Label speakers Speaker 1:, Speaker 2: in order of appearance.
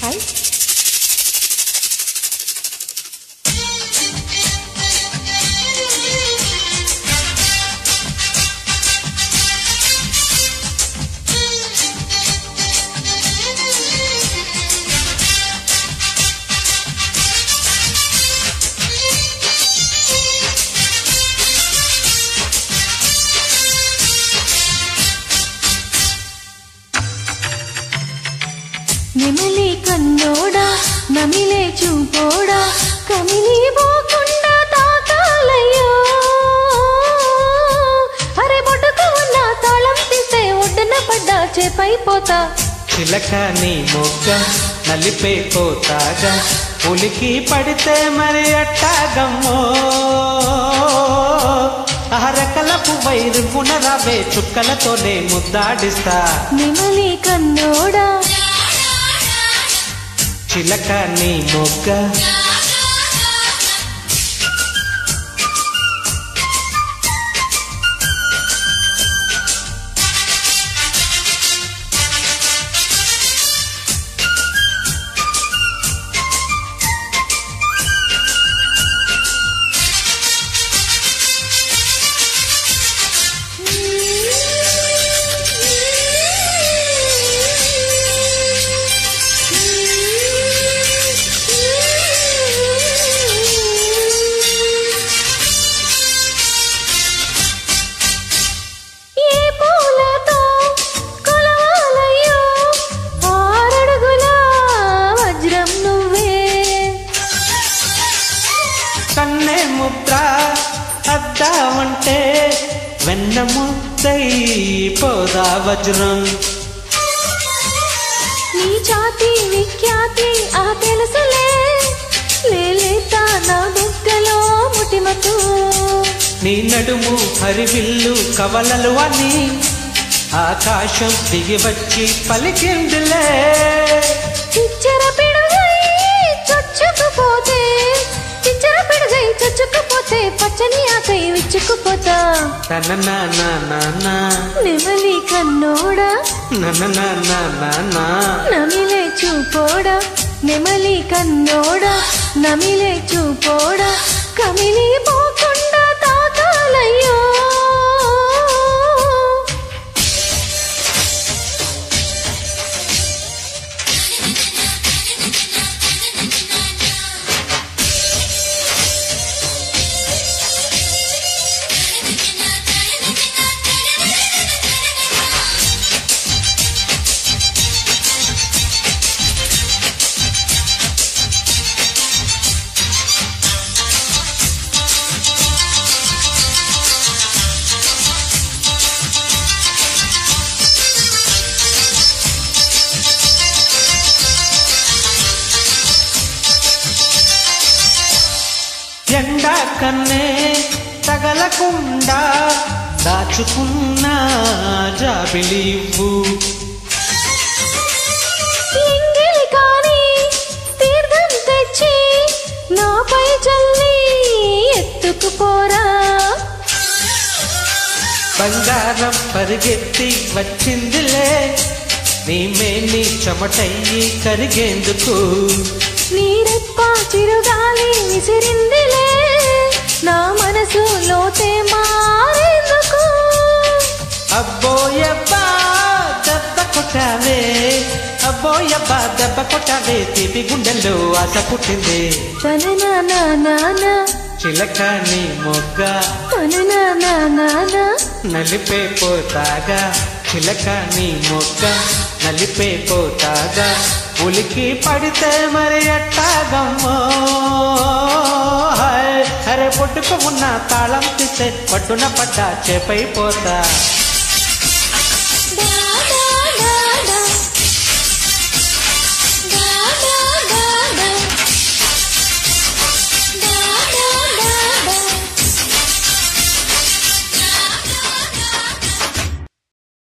Speaker 1: Hi. నెమలి కన్నోడా నమిలే చూపోడా కమిలి పోకుండా తాకాలయ్యో అరే బొట్టుకు ఉన్న తాళం తీస్తే ఒడ్డున పడ్డా చేపైపోతా
Speaker 2: చిలక నీ మొగ్గ నలిపే పోతాగా ఉలికి పడితే మరి అట్టాగమ్మో అహరకల పువ్వైరు పునరావే చుక్కలతోనే ముద్దాడిస్తా
Speaker 1: నెమలి కన్నోడా
Speaker 2: చిలక నీ మొగ్గ కన్నే ముద్ర అద్దామంటే వెన్న ముద్దై పోదా వజ్రం
Speaker 1: నీ జాతి విఖ్యాతి ఆ తెలుసులే లేలేతా నా బుగ్గలో ముటిమకు
Speaker 2: నీ నడుము హరివిల్లు కవలలు అని ఆకాశం దిగి వచ్చి పలికిందిలే
Speaker 1: చిచ్చర పిడుగై చొచ్చుకుపోతే చిచ్చర పిడుగై చొచ్చుకుపోతే పచ్చని ఆకై విచ్చుకుపోతా నెమలి కన్నోడా నమిలే చూపోడా నెమలి కన్నోడా నమిలే చూపోడా కమిలి పోకుండా తాకాలయ్యో
Speaker 2: ఎండా కన్నే తగలకుండా దాచుకున్న జాబిలివ్వు
Speaker 1: ఎంగిలి కాని తీర్థం తెచ్చి నాపై చల్లి ఎత్తుకుపోరా
Speaker 2: బంగారం పరిగెత్తి వచ్చిందిలే నీ మేని చెమటయ్యి కరిగేందుకు
Speaker 1: నీరెప్ప చిరుగాలి విసిరిందిలే నా మనసు లోతే మారేందుకు
Speaker 2: అబ్బోయబ్బా దెబ్బ కొట్టావే అబ్బోయబ్బా దెబ్బ కొట్టావే తీపి గుండెల్లో ఆశ పుట్టింది
Speaker 1: తననా
Speaker 2: చిలక నీ మొగ్గ
Speaker 1: తననా
Speaker 2: నలిపే పోతాగా చిలక నీ మొగ్గ నలిపే పోతాగా ఉలికి పడితే మరి అట్టాగమ్మో అరే పొట్టుకు ఉన్న తాళం తీసే పట్టున పడ్డా చేపైపోతా